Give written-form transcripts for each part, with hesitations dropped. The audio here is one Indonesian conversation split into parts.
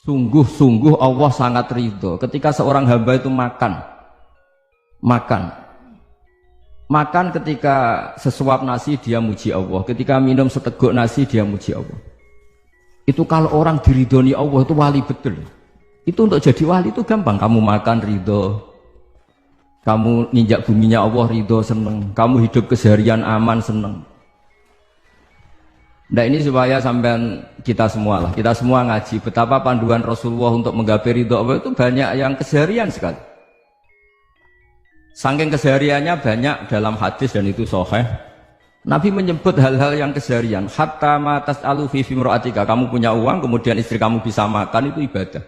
Sungguh-sungguh Allah sangat ridho ketika seorang hamba itu makan ketika sesuap nasi dia muji Allah, ketika minum seteguk nasi dia muji Allah. Itu kalau orang diridhoni Allah itu wali betul. Itu untuk jadi wali itu gampang. Kamu makan ridho, kamu ninjak buminya Allah ridho seneng, kamu hidup keseharian aman seneng. Nah ini supaya sampean kita semua ngaji betapa panduan Rasulullah untuk menggapai ridho Allah itu banyak yang keseharian sekali. Saking kesehariannya banyak dalam hadis dan itu sahih. Nabi menyebut hal-hal yang keseharian. Hatta ma tas'alu fi imra'atika, kamu punya uang kemudian istri kamu bisa makan itu ibadah.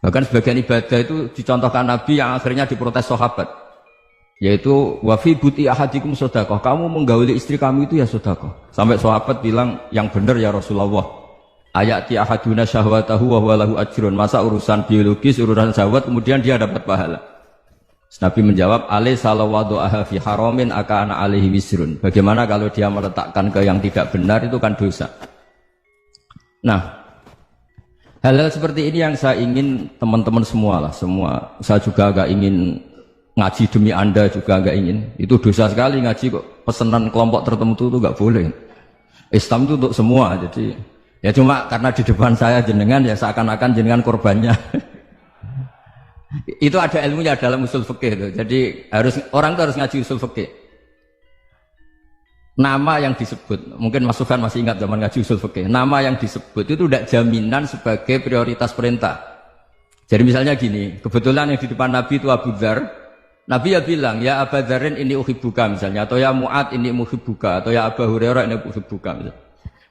Bahkan sebagian ibadah itu dicontohkan Nabi yang akhirnya diprotes sahabat. Yaitu wa fi buti ahadikum sedekah, kamu menggauli istri kamu itu ya sedekah. Sampai sahabat bilang yang benar ya Rasulullah. Ayati ahaduna syahwatahu wa huwa lahu ajrun. Masa urusan biologis, urusan syahwat kemudian dia dapat pahala. Nabi menjawab, alaysa lawadu'aha fi haramin akana alaihi wisrun. Bagaimana kalau dia meletakkan ke yang tidak benar itu kan dosa. Nah, hal-hal seperti ini yang saya ingin teman-teman semua. Saya juga agak ingin ngaji demi Anda juga agak ingin. Itu dosa sekali ngaji kok pesanan kelompok tertentu itu enggak boleh. Islam itu untuk semua. Jadi ya cuma karena di depan saya jenengan ya seakan-akan jenengan korbannya. Itu ada ilmunya dalam usul fikih itu. Jadi orang itu harus ngaji usul fikih. Nama yang disebut, mungkin Mas Sufyan masih ingat zaman ngaji usul fikih. Nama yang disebut itu tidak jaminan sebagai prioritas perintah. Jadi misalnya gini, kebetulan yang di depan Nabi itu Abu Dzar. Nabi ya bilang, ya Abu Dzarin ini uhibbuka misalnya, atau ya Mu'ad ini uhibbuka, atau ya Abu Hurairah ini uhibbuka misalnya.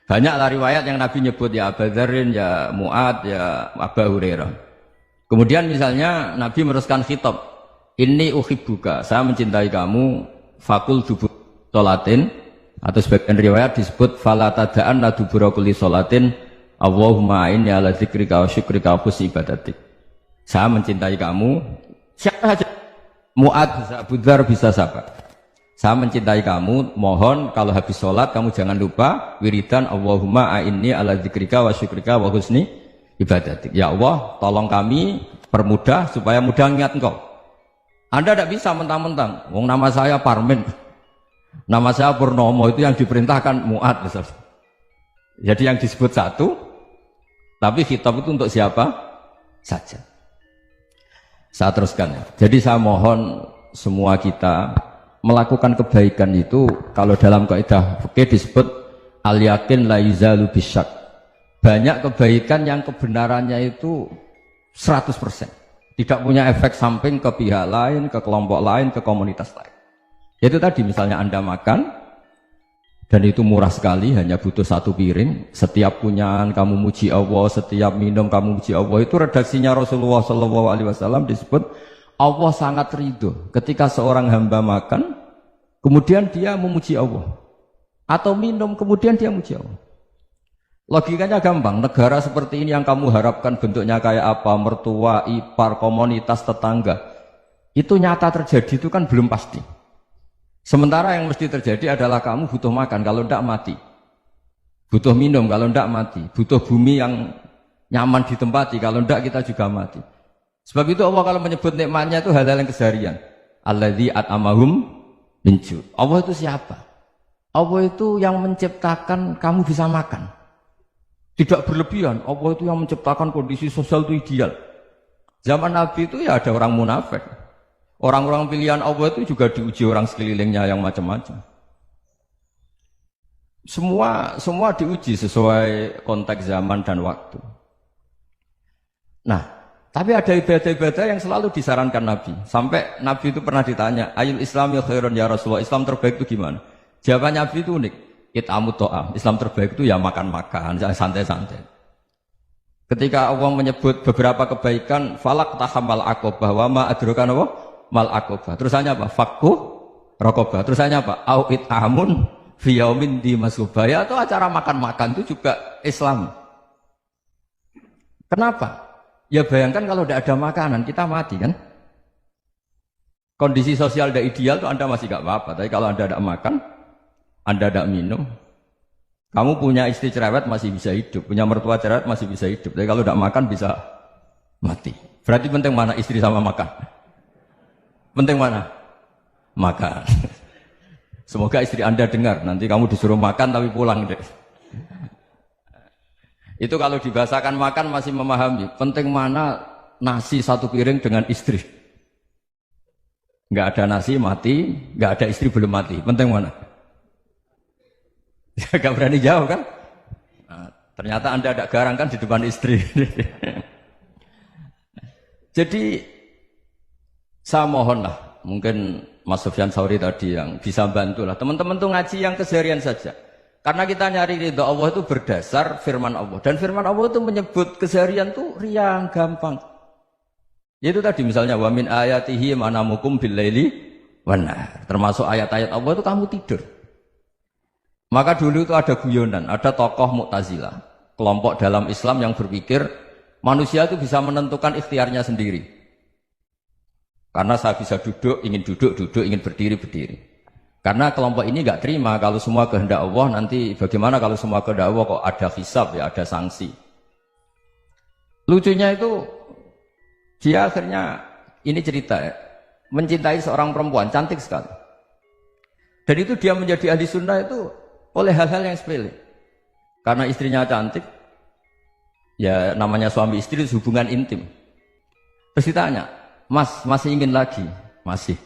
Banyaklah riwayat yang Nabi nyebut ya Abu Dzarin, ya Mu'ad, ya Abu Hurairah. Kemudian misalnya Nabi meneruskan khitab, ini uhibbuka, saya mencintai kamu, fakul dubur sholatin, atau sebagian riwayat disebut fala tada'an la dubura kulli sholatin, Allahumma inni ala dzikrika wa syukrika wa husni ibadatik. Saya mencintai kamu, siapa saja, Mu'ad bisa, Abu Dzar bisa siapa. Saya mencintai kamu, mohon kalau habis sholat kamu jangan lupa wiridan Allahumma a'inni ala dzikrika wa syukrika wa husni ibadatik. Ya Allah, tolong kami permudah supaya mudah ingat engkau. Anda tidak bisa mentang-mentang, wong nama saya Parmin, nama saya Purnomo, itu yang diperintahkan Mu'ad misalnya. Jadi yang disebut satu, tapi khitab itu untuk siapa saja. Saya teruskan ya. Jadi saya mohon semua kita melakukan kebaikan itu, kalau dalam kaidah fikih disebut al-yakin la yuzalu bisyak. Banyak kebaikan yang kebenarannya itu 100%. Tidak punya efek samping ke pihak lain, ke kelompok lain, ke komunitas lain. Itu tadi misalnya Anda makan, dan itu murah sekali, hanya butuh satu piring. Setiap punyaan kamu muji Allah, setiap minum kamu muji Allah. Itu redaksinya Rasulullah SAW disebut Allah sangat ridho ketika seorang hamba makan, kemudian dia memuji Allah. Atau minum, kemudian dia muji Allah. Logikanya gampang, negara seperti ini yang kamu harapkan bentuknya kayak apa, mertua, ipar, komunitas, tetangga, itu nyata terjadi itu kan belum pasti. Sementara yang mesti terjadi adalah kamu butuh makan, kalau tidak mati. Butuh minum, kalau tidak mati. Butuh bumi yang nyaman ditempati, kalau tidak kita juga mati. Sebab itu Allah kalau menyebut nikmatnya itu hal-hal yang keseharian. Alladzi at'amahum min ju'. Allah itu siapa? Allah itu yang menciptakan kamu bisa makan. Tidak berlebihan, Allah itu yang menciptakan kondisi sosial itu ideal. Zaman Nabi itu ya ada orang munafik. Orang-orang pilihan Allah itu juga diuji orang sekelilingnya yang macam-macam. Semua diuji sesuai konteks zaman dan waktu. Nah, tapi ada ibadah-ibadah yang selalu disarankan Nabi. Sampai Nabi itu pernah ditanya, ayul islami khairun ya Rasulullah, Islam terbaik itu gimana? Jawaban Nabi itu unik. It'amut to'am, Islam terbaik itu ya makan-makan, santai-santai. Ketika Allah menyebut beberapa kebaikan, falak tahamal akobah, wa ma adrokan apa? Mal akobah. Terusannya apa? Fakku rokobah. Terusannya apa? Au it'amun fiyaumin di masubaya. Atau acara makan-makan itu juga Islam. Kenapa? Ya bayangkan kalau tidak ada makanan, kita mati kan? Kondisi sosial tidak ideal itu Anda masih gak apa-apa. Tapi kalau Anda tidak makan, Anda tidak minum, Kamu punya istri cerewet masih bisa hidup, punya mertua cerewet masih bisa hidup. Tapi kalau tidak makan bisa mati. Berarti penting mana istri sama makan? Penting mana? Makan. Semoga istri Anda dengar, nanti kamu disuruh makan tapi pulang deh. Itu kalau dibahasakan makan masih memahami. Penting mana nasi satu piring dengan istri. Nggak ada nasi mati, nggak ada istri belum mati. Penting mana? Gak berani jawab kan? Nah, ternyata Anda ada garang kan di depan istri. Jadi saya mohonlah, mungkin Mas Sufyan Sauri tadi yang bisa bantulah. Teman-teman tuh ngaji yang keseharian saja. Karena kita nyari ridha Allah itu berdasar firman Allah. Dan firman Allah itu menyebut keseharian tuh riang, gampang. Yaitu tadi misalnya wa min ayatihi manamukum bil-laili wan-nahar. Termasuk ayat-ayat Allah itu kamu tidur. Maka dulu itu ada guyonan, ada tokoh Mu'tazilah, kelompok dalam Islam yang berpikir manusia itu bisa menentukan ikhtiarnya sendiri. Karena saya bisa duduk, ingin berdiri, berdiri. Karena kelompok ini nggak terima kalau semua kehendak Allah, nanti bagaimana kalau semua kehendak Allah kok ada hisab ya, ada sanksi. Lucunya itu dia akhirnya ini cerita ya, mencintai seorang perempuan cantik sekali. Dan itu dia menjadi ahli sunnah itu oleh hal-hal yang sepele. Karena istrinya cantik, ya namanya suami istri itu hubungan intim. Terus ditanya, Mas, masih ingin lagi? Masih.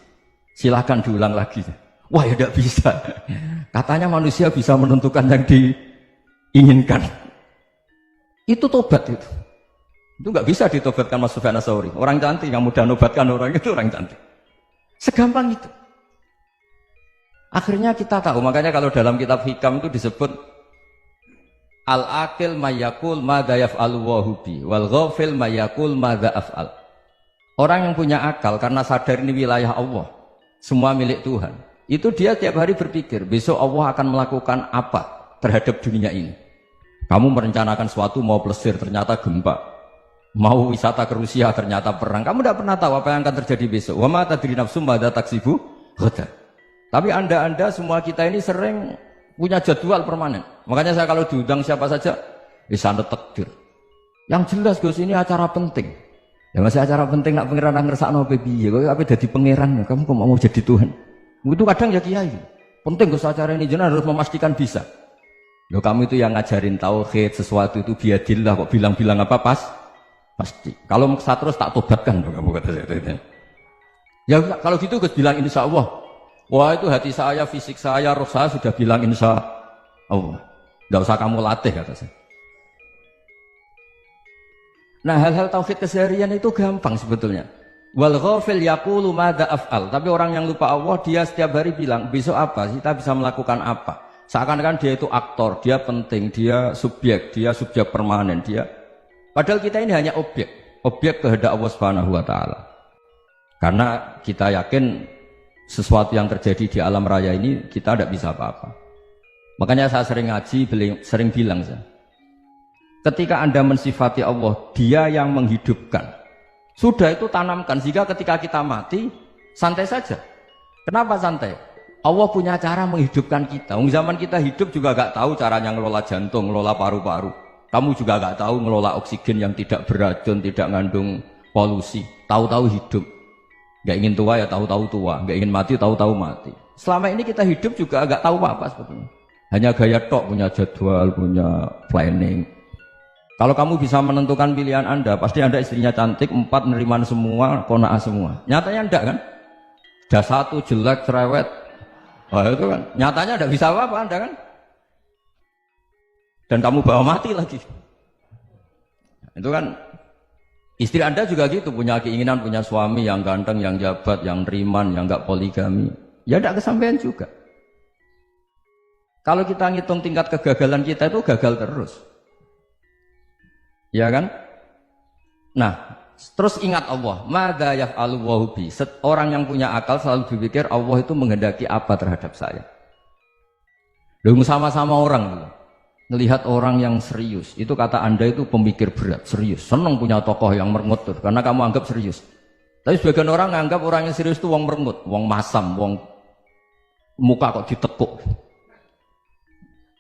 Silahkan diulang lagi. Wah ya tidak bisa. Katanya manusia bisa menentukan yang diinginkan. Itu tobat itu. Itu nggak bisa ditobatkan Mas Sufyan Ats-Tsauri. Orang cantik yang mudah nobatkan orang itu orang cantik. Segampang itu. Akhirnya kita tahu, makanya kalau dalam kitab Hikam itu disebut al-aqil mayyakul madza yaf'alu wa hubi wal ghafil mayyakul madza af'al. Orang yang punya akal karena sadar ini wilayah Allah, semua milik Tuhan. Itu dia tiap hari berpikir, besok Allah akan melakukan apa terhadap dunia ini. Kamu merencanakan suatu mau plesir, ternyata gempa. Mau wisata ke Rusia, ternyata perang. Kamu tidak pernah tahu apa yang akan terjadi besok. Wa ma tadri nafsum madza taksibu ghadan. Tapi anda semua kita ini sering punya jadwal permanen. Makanya saya kalau diundang siapa saja, bisa takdir. Yang jelas Gus ini acara penting. Ya masih acara penting nak pangeran ngersakno piye? Kok ape dadi pangeran? Kamu kok mau jadi Tuhan? Itu kadang ya kiai. Penting Gus acara ini jenengan harus memastikan bisa. Loh kamu itu yang ngajarin tauhid, sesuatu itu biadillah kok bilang-bilang apa pasti. Kalau saya terus tak tobatkan loh kamu kata saya. Ya kalau gitu Gus bilang insya Allah. Wah itu hati saya, fisik saya, roh saya sudah bilang insya Allah. Tidak usah kamu latih kata saya. Nah hal-hal tauhid keseharian itu gampang sebetulnya. Wal ghafil yaqulu madza af'al. Tapi orang yang lupa Allah dia setiap hari bilang besok apa? Kita bisa melakukan apa? Seakan-akan dia itu aktor, dia penting, dia subjek permanen, dia. Padahal kita ini hanya objek kehendak Allah Subhanahu wa taala. Karena kita yakin sesuatu yang terjadi di alam raya ini kita tidak bisa apa-apa. Makanya saya sering ngaji, sering bilang saya, ketika Anda mensifati Allah, Dia yang menghidupkan. Sudah itu tanamkan, sehingga ketika kita mati, santai saja. Kenapa santai? Allah punya cara menghidupkan kita. Zaman kita hidup juga gak tahu caranya ngelola jantung, ngelola paru-paru. Kamu juga gak tahu ngelola oksigen yang tidak beracun, tidak mengandung polusi. Tahu-tahu hidup. Gak ingin tua ya tahu-tahu tua, gak ingin mati tahu-tahu mati. Selama ini kita hidup juga agak tahu apa sebetulnya. Hanya gaya tok, punya jadwal, punya planning. Kalau kamu bisa menentukan pilihan Anda, pasti Anda istrinya cantik, 4 neriman semua, qanaah semua. Nyatanya enggak kan? Sudah 1 jelek, cerewet. Oh itu kan, nyatanya enggak bisa apa-apa Anda kan? Dan kamu bawa mati lagi. Itu kan. Istri Anda juga gitu, punya keinginan, punya suami yang ganteng, yang jabat, yang riman, yang enggak poligami. Ya tidak kesampaian juga. Kalau kita ngitung tingkat kegagalan kita itu gagal terus. Ya kan? Nah, terus ingat Allah. Madza yaf'alu wa bi. Orang yang punya akal selalu berpikir Allah itu menghendaki apa terhadap saya. Loh sama-sama orang melihat orang yang serius, itu kata Anda itu pemikir berat, serius, senang punya tokoh yang merengut karena kamu anggap serius. Tapi sebagian orang anggap orang yang serius itu wong merengut, wong masam, wong muka kok ditekuk.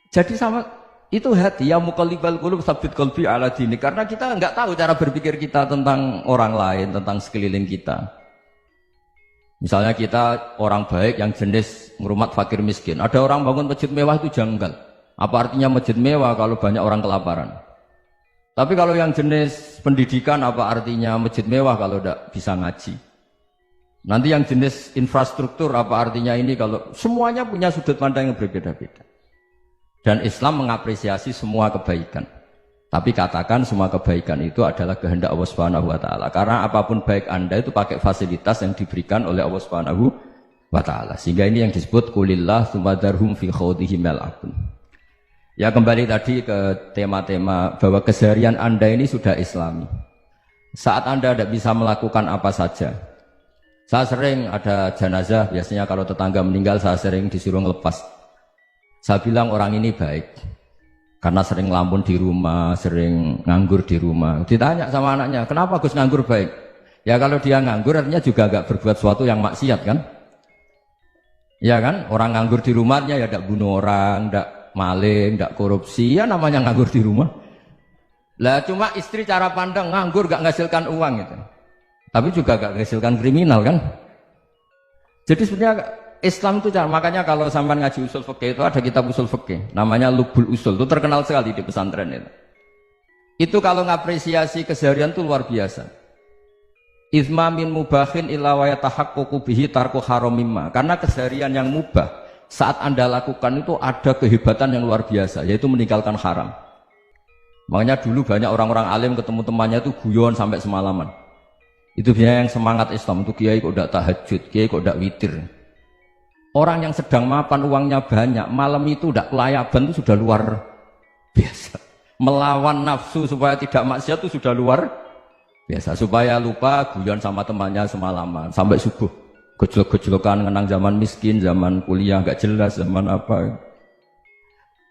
Jadi sama Itu hati, ya muqallibal qulub tsabbit qalbi ala dini. Karena kita nggak tahu cara berpikir kita tentang orang lain, tentang sekeliling kita. Misalnya kita orang baik yang jenis ngrumat fakir miskin. Ada orang bangun masjid mewah itu janggal. Apa artinya masjid mewah kalau banyak orang kelaparan? Tapi kalau yang jenis pendidikan, apa artinya masjid mewah kalau tidak bisa ngaji? Nanti yang jenis infrastruktur, apa artinya ini kalau semuanya punya sudut pandang yang berbeda-beda. Dan Islam mengapresiasi semua kebaikan. Tapi katakan semua kebaikan itu adalah kehendak Allah Subhanahu wa taala. Karena apapun baik Anda itu pakai fasilitas yang diberikan oleh Allah Subhanahu wa taala. Sehingga ini yang disebut qulillah tsumma darhum fi khawdihim yal'abun. Ya kembali tadi ke tema-tema bahwa keseharian Anda ini sudah Islami. Saat Anda tidak bisa melakukan apa saja. Saya sering ada jenazah, biasanya kalau tetangga meninggal saya sering disuruh ngelepas. Saya bilang orang ini baik karena sering ngelamun di rumah, sering nganggur di rumah. Ditanya sama anaknya, kenapa Gus nganggur baik? Ya kalau dia nganggur artinya juga agak berbuat sesuatu yang maksiat kan? Ya kan? Orang nganggur di rumahnya ya tidak bunuh orang, tidak maling, tidak korupsi, ya namanya nganggur di rumah. Lah cuma istri cara pandang nganggur gak menghasilkan uang gitu. Tapi juga gak menghasilkan kriminal kan? Jadi sebenarnya Islam itu makanya kalau sampai ngaji usul fikih itu ada kitab usul fikih namanya Lubul Usul, itu terkenal sekali di pesantren itu. Itu kalau ngapresiasi keseharian itu luar biasa. Izma min mubahin illa wa yatahaqqaqu bihi tarku haramimma. Karena keseharian yang mubah saat Anda lakukan itu ada kehebatan yang luar biasa, yaitu meninggalkan haram. Makanya dulu banyak orang-orang alim ketemu temannya itu guyon sampai semalaman. Itu biasanya yang semangat Islam itu kiai kok tidak tahajud, kiai kok tidak witir. Orang yang sedang mapan uangnya banyak, malam itu tidak kelayaban itu sudah luar biasa. Melawan nafsu supaya tidak maksiat itu sudah luar biasa. Supaya lupa guyon sama temannya semalaman sampai subuh. Gejolak-gejolokan mengenang zaman miskin, zaman kuliah nggak jelas, zaman apa.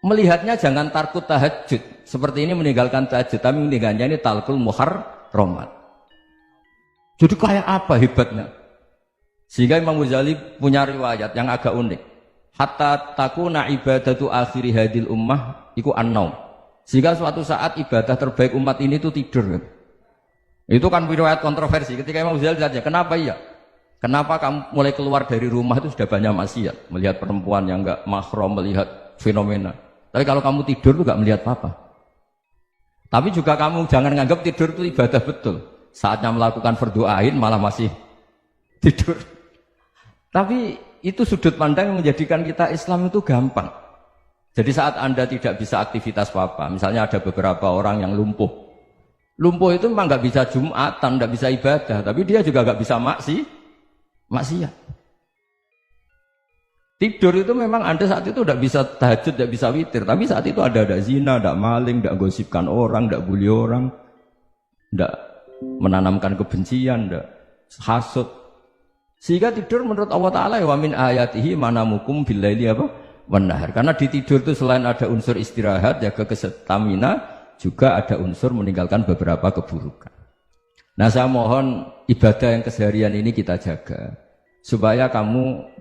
Melihatnya jangan tarkut tahajud. Seperti ini meninggalkan tahajud, tapi meninggalkannya ini talkul muharramat. Jadi kayak apa hebatnya? Sehingga Imam Ghazali punya riwayat yang agak unik. Hatta takuna ibadatu akhiri hadil ummah iku an-naum. Sehingga suatu saat ibadah terbaik umat ini itu tidur. Itu kan riwayat kontroversi. Ketika Imam Ghazali ditanya, kenapa iya? Kenapa kamu mulai keluar dari rumah itu sudah banyak maksiat? Melihat perempuan yang enggak mahram, melihat fenomena. Tapi kalau kamu tidur itu enggak melihat apa-apa. Tapi juga kamu jangan menganggap tidur itu ibadah betul. Saatnya melakukan fardu ain malah masih tidur. Tapi itu sudut pandang yang menjadikan kita Islam itu gampang. Jadi saat Anda tidak bisa aktivitas apa-apa, misalnya ada beberapa orang yang lumpuh. Lumpuh itu memang nggak bisa Jumatan, nggak bisa ibadah, tapi dia juga nggak bisa maksiat. Tidur itu memang Anda saat itu tidak bisa tahajud, tidak bisa witir, tapi saat itu ada zina, ada maling, tidak gosipkan orang, tidak bully orang, tidak menanamkan kebencian, tidak hasud. Sehingga tidur menurut Allah Ta'ala wa min ayatihi manamukum billaili apa? Wan-nahar. Karena di tidur itu selain ada unsur istirahat, jaga kestamina, juga ada unsur meninggalkan beberapa keburukan. Nah saya mohon ibadah yang keseharian ini kita jaga. Supaya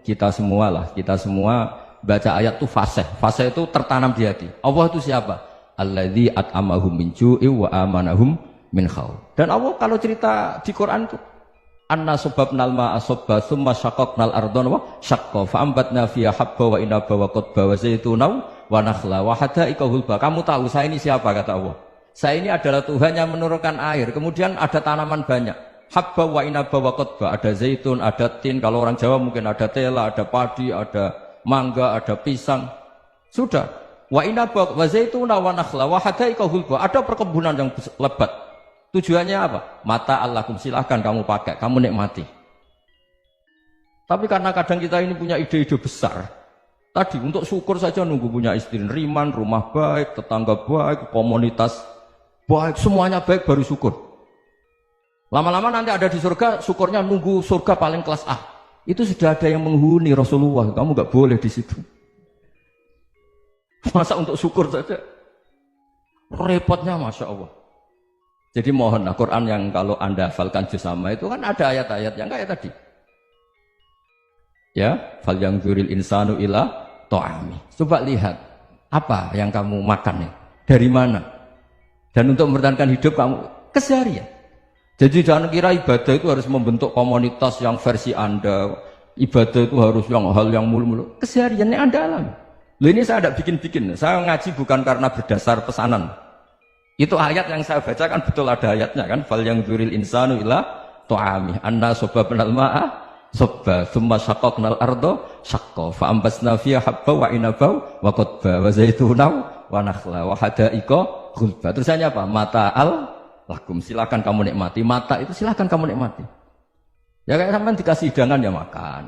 kita semua baca ayat itu fasih. Fasih itu tertanam di hati. Allah itu siapa? Alladzi at'amahum min ju'i wa amanahum min khauf. Dan Allah kalau cerita di Quran itu anna subabnal ma'a subba thumma syaqaqnal ardhan wa syaqqa fa ambatna fiha habba wa inaba wa qadba wa zaituna wa nakhla wa hadaika hulba. Kamu tahu saya ini siapa kata Allah? Saya ini adalah Tuhan yang menurunkan air, kemudian ada tanaman banyak. Habba wa inaba wa qadba, ada zaitun, ada tin, kalau orang Jawa mungkin ada tela, ada padi, ada mangga, ada pisang. Sudah. Wa inaba wa zaituna wa nakhla wa hadaika hulba. Ada perkebunan yang lebat. Tujuannya apa? Mata Allahkum, silahkan kamu pakai, kamu nikmati. Tapi karena kadang kita ini punya ide-ide besar. Tadi untuk syukur saja nunggu punya istri riman, rumah baik, tetangga baik, komunitas baik, semuanya baik baru syukur. Lama-lama nanti ada di surga, syukurnya nunggu surga paling kelas A. Itu sudah ada yang menghuni Rasulullah, kamu nggak boleh di situ. Masa untuk syukur saja? Repotnya Masya Allah. Jadi mohonlah Quran yang kalau Anda hafalkan juz sama itu kan ada ayat-ayat yang kayak tadi. Ya, fal yanzuril insanu ila ta'ami. Coba lihat. Apa yang kamu makan nih? Dari mana? Dan untuk mempertahankan hidup kamu keseharian. Jadi jangan kira ibadah itu harus membentuk komunitas yang versi Anda. Ibadah itu harus yang hal yang mulu-mulu. Kesehariannya Anda alami. Loh ini saya tidak bikin-bikin. Saya ngaji bukan karena berdasar pesanan. Itu ayat yang saya baca kan betul ada ayatnya kan. Fal yang dzuril insanu ila ta'ami. Anna sobabnal ma'a sobba. Thumma syaqaqnal ardo syaqqa. Fa'ambasna fiha habba wa inabau wa qadba wa zaitunaw wa nakhla wa hadaika ghulba. Terusannya apa? Mata'al lakum. Silakan kamu nikmati. Mata itu silakan kamu nikmati. Ya kayak sampean dikasih hidangan ya makan.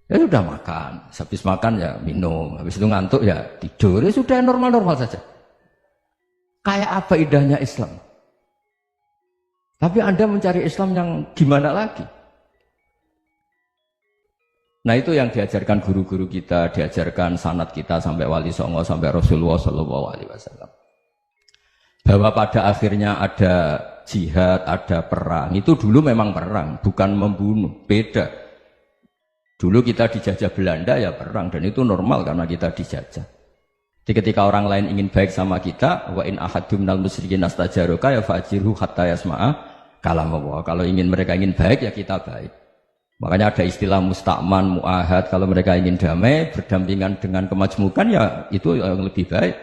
Ya sudah makan. Habis makan ya minum. Habis itu ngantuk ya tidur. Ya sudah normal-normal saja. Kayak apa indahnya Islam. Tapi Anda mencari Islam yang gimana lagi? Nah itu yang diajarkan guru-guru kita, diajarkan sanad kita sampai Wali Songo, sampai Rasulullah SAW. Bahwa pada akhirnya ada jihad, ada perang. Itu dulu memang perang, bukan membunuh. Beda. Dulu kita dijajah Belanda ya perang, dan itu normal karena kita dijajah. Jadi ketika orang lain ingin baik sama kita, wa in ahadum minal musyrikin astajaruka ya fajirhu hatta yasma'a kalam Allah. Kalau mereka ingin baik ya kita baik. Makanya ada istilah musta'man, mu'ahad. Kalau mereka ingin damai, berdampingan dengan kemajmukan ya itu yang lebih baik.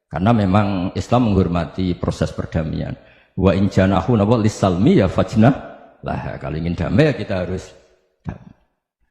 Karena memang Islam menghormati proses perdamaian. Wa in janahu lis-salmi ya fajnah lah. Kalau ingin damai ya kita harus